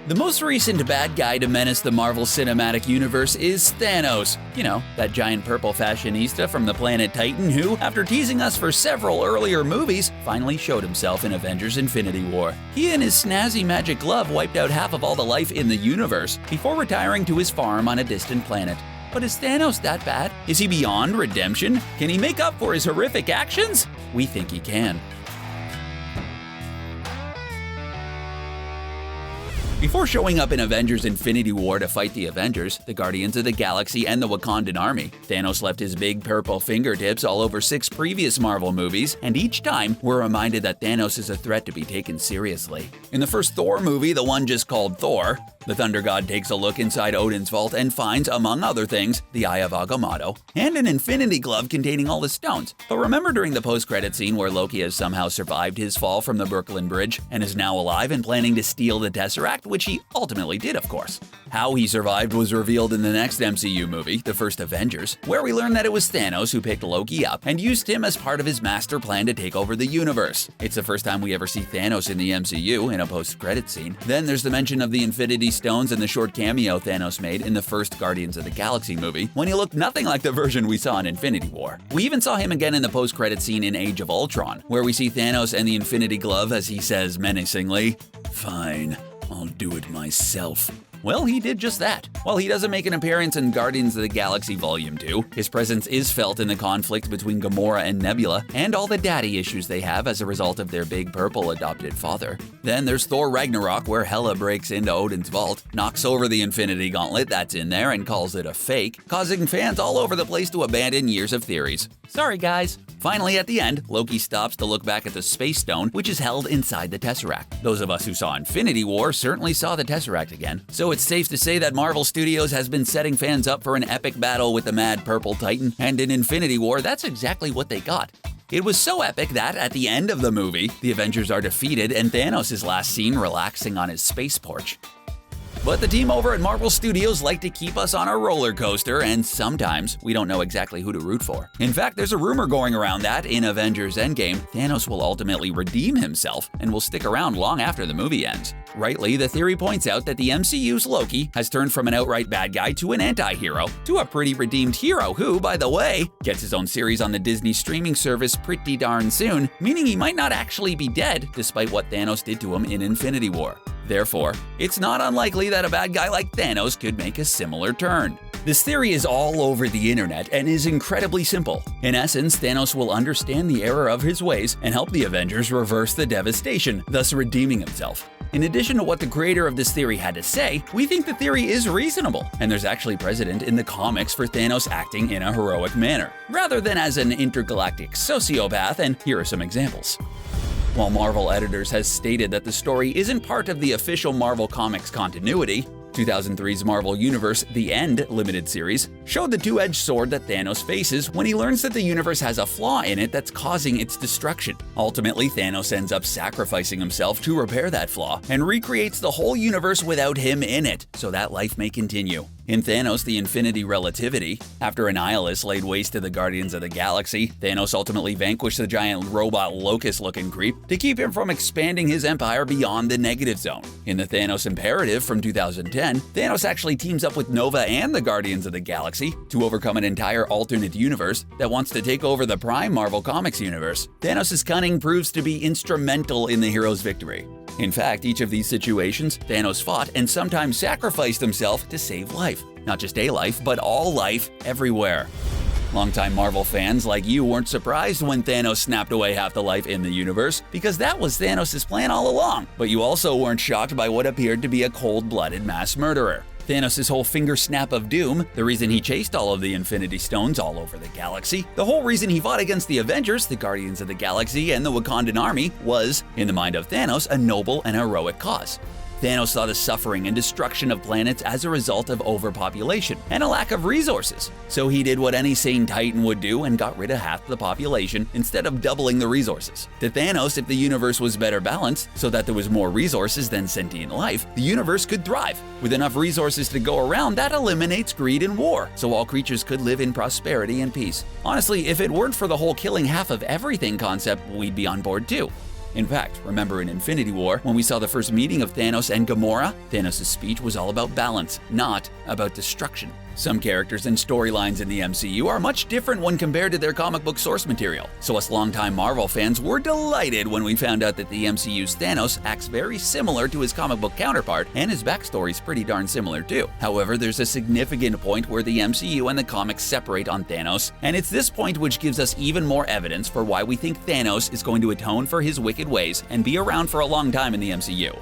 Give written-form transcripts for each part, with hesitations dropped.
The most recent bad guy to menace the Marvel Cinematic Universe is Thanos. You know, that giant purple fashionista from the planet Titan who, after teasing us for several earlier movies, finally showed himself in Avengers Infinity War. He and his snazzy magic glove wiped out half of all the life in the universe before retiring to his farm on a distant planet. But is Thanos that bad? Is he beyond redemption? Can he make up for his horrific actions? We think he can. Before showing up in Avengers Infinity War to fight the Avengers, the Guardians of the Galaxy, and the Wakandan army, Thanos left his big purple fingertips all over 6 previous Marvel movies, and each time we're reminded that Thanos is a threat to be taken seriously. In the first Thor movie, the one just called Thor, the Thunder God takes a look inside Odin's vault and finds, among other things, the Eye of Agamotto, and an Infinity Glove containing all the stones. But remember during the post-credit scene where Loki has somehow survived his fall from the Brooklyn Bridge and is now alive and planning to steal the Tesseract, which he ultimately did, of course. How he survived was revealed in the next MCU movie, the first Avengers, where we learn that it was Thanos who picked Loki up and used him as part of his master plan to take over the universe. It's the first time we ever see Thanos in the MCU in a post-credit scene. Then there's the mention of the Infinity Stones and the short cameo Thanos made in the first Guardians of the Galaxy movie, when he looked nothing like the version we saw in Infinity War. We even saw him again in the post-credit scene in Age of Ultron, where we see Thanos and the Infinity Glove as he says menacingly, "Fine, I'll do it myself." Well, he did just that. While he doesn't make an appearance in Guardians of the Galaxy Volume 2, his presence is felt in the conflict between Gamora and Nebula, and all the daddy issues they have as a result of their big purple adopted father. Then there's Thor Ragnarok, where Hela breaks into Odin's vault, knocks over the Infinity Gauntlet that's in there and calls it a fake, causing fans all over the place to abandon years of theories. Sorry guys. Finally, at the end, Loki stops to look back at the Space Stone, which is held inside the Tesseract. Those of us who saw Infinity War certainly saw the Tesseract again, so it's safe to say that Marvel Studios has been setting fans up for an epic battle with the Mad Purple Titan, and in Infinity War, that's exactly what they got. It was so epic that, at the end of the movie, the Avengers are defeated and Thanos is last seen relaxing on his space porch. But the team over at Marvel Studios like to keep us on a roller coaster, and sometimes we don't know exactly who to root for. In fact, there's a rumor going around that, in Avengers Endgame, Thanos will ultimately redeem himself and will stick around long after the movie ends. Rightly, the theory points out that the MCU's Loki has turned from an outright bad guy to an anti-hero, to a pretty redeemed hero who, by the way, gets his own series on the Disney streaming service pretty darn soon, meaning he might not actually be dead, despite what Thanos did to him in Infinity War. Therefore, it's not unlikely that a bad guy like Thanos could make a similar turn. This theory is all over the internet and is incredibly simple. In essence, Thanos will understand the error of his ways and help the Avengers reverse the devastation, thus redeeming himself. In addition to what the creator of this theory had to say, we think the theory is reasonable, and there's actually precedent in the comics for Thanos acting in a heroic manner, rather than as an intergalactic sociopath, and here are some examples. While Marvel Editors has stated that the story isn't part of the official Marvel Comics continuity, 2003's Marvel Universe The End limited series showed the two-edged sword that Thanos faces when he learns that the universe has a flaw in it that's causing its destruction. Ultimately, Thanos ends up sacrificing himself to repair that flaw and recreates the whole universe without him in it, so that life may continue. In Thanos the Infinity Relativity, after Annihilus laid waste to the Guardians of the Galaxy, Thanos ultimately vanquished the giant robot locust-looking creep to keep him from expanding his empire beyond the negative zone. In the Thanos Imperative from 2010, Thanos actually teams up with Nova and the Guardians of the Galaxy to overcome an entire alternate universe that wants to take over the Prime Marvel Comics universe. Thanos' cunning proves to be instrumental in the hero's victory. In fact, each of these situations, Thanos fought and sometimes sacrificed himself to save life. Not just a life, but all life, everywhere. Longtime Marvel fans like you weren't surprised when Thanos snapped away half the life in the universe, because that was Thanos' plan all along. But you also weren't shocked by what appeared to be a cold-blooded mass murderer. Thanos' whole finger snap of doom, the reason he chased all of the Infinity Stones all over the galaxy, the whole reason he fought against the Avengers, the Guardians of the Galaxy, and the Wakandan army was, in the mind of Thanos, a noble and heroic cause. Thanos saw the suffering and destruction of planets as a result of overpopulation and a lack of resources. So he did what any sane Titan would do and got rid of half the population instead of doubling the resources. To Thanos, if the universe was better balanced so that there was more resources than sentient life, the universe could thrive. With enough resources to go around, that eliminates greed and war, so all creatures could live in prosperity and peace. Honestly, if it weren't for the whole killing half of everything concept, we'd be on board too. In fact, remember in Infinity War, when we saw the first meeting of Thanos and Gamora? Thanos' speech was all about balance, not about destruction. Some characters and storylines in the MCU are much different when compared to their comic book source material, so us longtime Marvel fans were delighted when we found out that the MCU's Thanos acts very similar to his comic book counterpart, and his backstory's pretty darn similar too. However, there's a significant point where the MCU and the comics separate on Thanos, and it's this point which gives us even more evidence for why we think Thanos is going to atone for his wicked ways and be around for a long time in the MCU.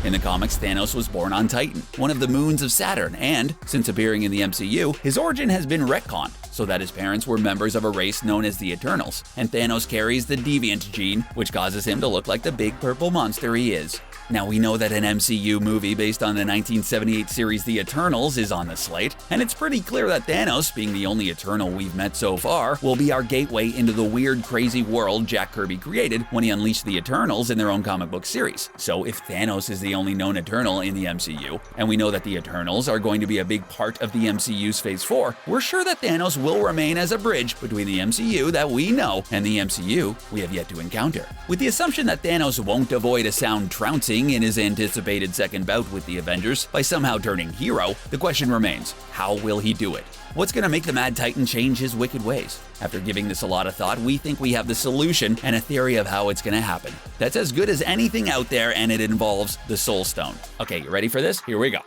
In the comics, Thanos was born on Titan, one of the moons of Saturn, and, since appearing in the MCU, his origin has been retconned, so that his parents were members of a race known as the Eternals, and Thanos carries the deviant gene, which causes him to look like the big purple monster he is. Now, we know that an MCU movie based on the 1978 series The Eternals is on the slate, and it's pretty clear that Thanos, being the only Eternal we've met so far, will be our gateway into the weird, crazy world Jack Kirby created when he unleashed the Eternals in their own comic book series. So if Thanos is the only known Eternal in the MCU, and we know that the Eternals are going to be a big part of the MCU's Phase 4, we're sure that Thanos will remain as a bridge between the MCU that we know and the MCU we have yet to encounter. With the assumption that Thanos won't avoid a sound trouncing in his anticipated second bout with the Avengers by somehow turning hero, the question remains, how will he do it? What's going to make the Mad Titan change his wicked ways? After giving this a lot of thought, we think we have the solution and a theory of how it's going to happen. That's as good as anything out there, and it involves the Soul Stone. Okay, you ready for this? Here we go.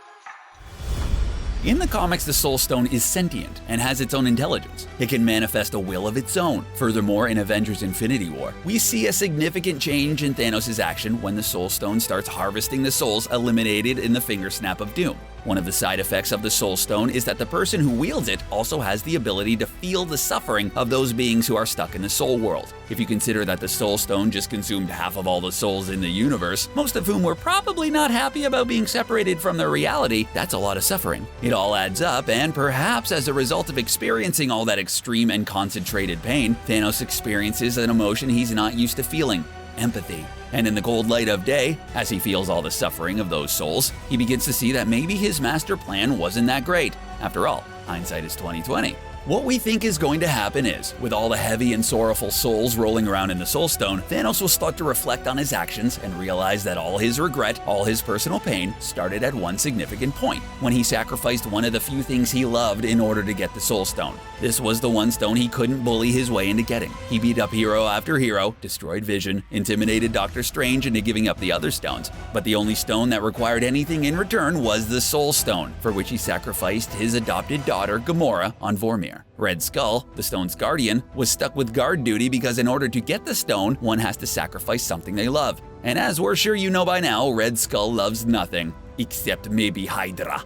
In the comics, the Soul Stone is sentient and has its own intelligence. It can manifest a will of its own. Furthermore, in Avengers Infinity War, we see a significant change in Thanos' action when the Soul Stone starts harvesting the souls eliminated in the finger snap of doom. One of the side effects of the Soul Stone is that the person who wields it also has the ability to feel the suffering of those beings who are stuck in the soul world. If you consider that the Soul Stone just consumed half of all the souls in the universe, most of whom were probably not happy about being separated from their reality, that's a lot of suffering. It all adds up, and perhaps as a result of experiencing all that extreme and concentrated pain, Thanos experiences an emotion he's not used to feeling: empathy. And in the cold light of day, as he feels all the suffering of those souls, he begins to see that maybe his master plan wasn't that great. After all, hindsight is 20/20. What we think is going to happen is, with all the heavy and sorrowful souls rolling around in the Soul Stone, Thanos will start to reflect on his actions and realize that all his regret, all his personal pain, started at one significant point, when he sacrificed one of the few things he loved in order to get the Soul Stone. This was the one stone he couldn't bully his way into getting. He beat up hero after hero, destroyed Vision, intimidated Doctor Strange into giving up the other stones, but the only stone that required anything in return was the Soul Stone, for which he sacrificed his adopted daughter, Gamora, on Vormir. Red Skull, the stone's guardian, was stuck with guard duty because in order to get the stone, one has to sacrifice something they love. And as we're sure you know by now, Red Skull loves nothing, except maybe Hydra.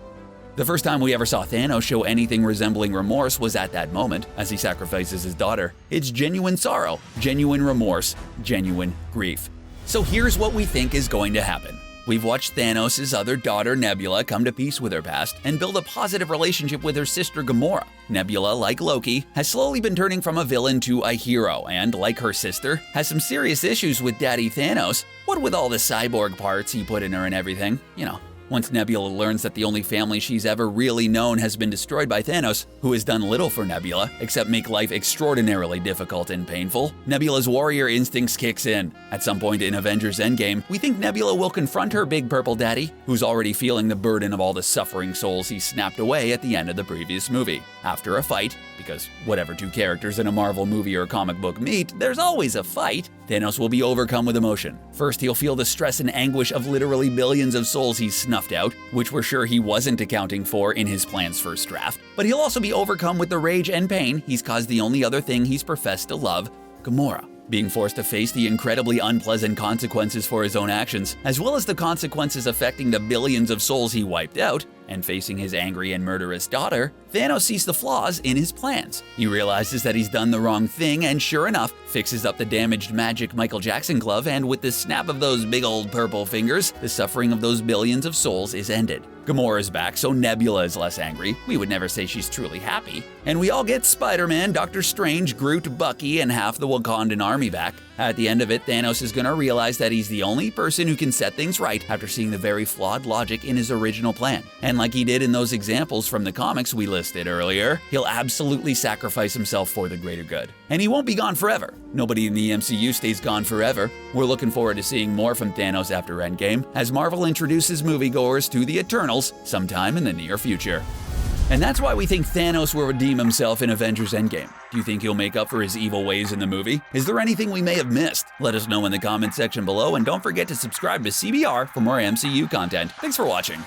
The first time we ever saw Thanos show anything resembling remorse was at that moment, as he sacrifices his daughter. It's genuine sorrow, genuine remorse, genuine grief. So here's what we think is going to happen. We've watched Thanos' other daughter, Nebula, come to peace with her past and build a positive relationship with her sister, Gamora. Nebula, like Loki, has slowly been turning from a villain to a hero and, like her sister, has some serious issues with Daddy Thanos. What with all the cyborg parts he put in her and everything, Once Nebula learns that the only family she's ever really known has been destroyed by Thanos, who has done little for Nebula except make life extraordinarily difficult and painful, Nebula's warrior instincts kicks in. At some point in Avengers Endgame, we think Nebula will confront her big purple daddy, who's already feeling the burden of all the suffering souls he snapped away at the end of the previous movie. After a fight, because whatever two characters in a Marvel movie or comic book meet, there's always a fight, Thanos will be overcome with emotion. First, he'll feel the stress and anguish of literally billions of souls he's snuffed out, which we're sure he wasn't accounting for in his plan's first draft. But he'll also be overcome with the rage and pain he's caused the only other thing he's professed to love, Gamora. Being forced to face the incredibly unpleasant consequences for his own actions, as well as the consequences affecting the billions of souls he wiped out, and facing his angry and murderous daughter, Thanos sees the flaws in his plans. He realizes that he's done the wrong thing and sure enough, fixes up the damaged magic Michael Jackson glove, and with the snap of those big old purple fingers, the suffering of those billions of souls is ended. Gamora's back, so Nebula is less angry. We would never say she's truly happy. And we all get Spider-Man, Doctor Strange, Groot, Bucky, and half the Wakandan army back. At the end of it, Thanos is gonna realize that he's the only person who can set things right after seeing the very flawed logic in his original plan. And like he did in those examples from the comics we listed earlier, he'll absolutely sacrifice himself for the greater good. And he won't be gone forever. Nobody in the MCU stays gone forever. We're looking forward to seeing more from Thanos after Endgame, as Marvel introduces moviegoers to the Eternals sometime in the near future. And that's why we think Thanos will redeem himself in Avengers Endgame. Do you think he'll make up for his evil ways in the movie? Is there anything we may have missed? Let us know in the comment section below, and don't forget to subscribe to CBR for more MCU content. Thanks for watching.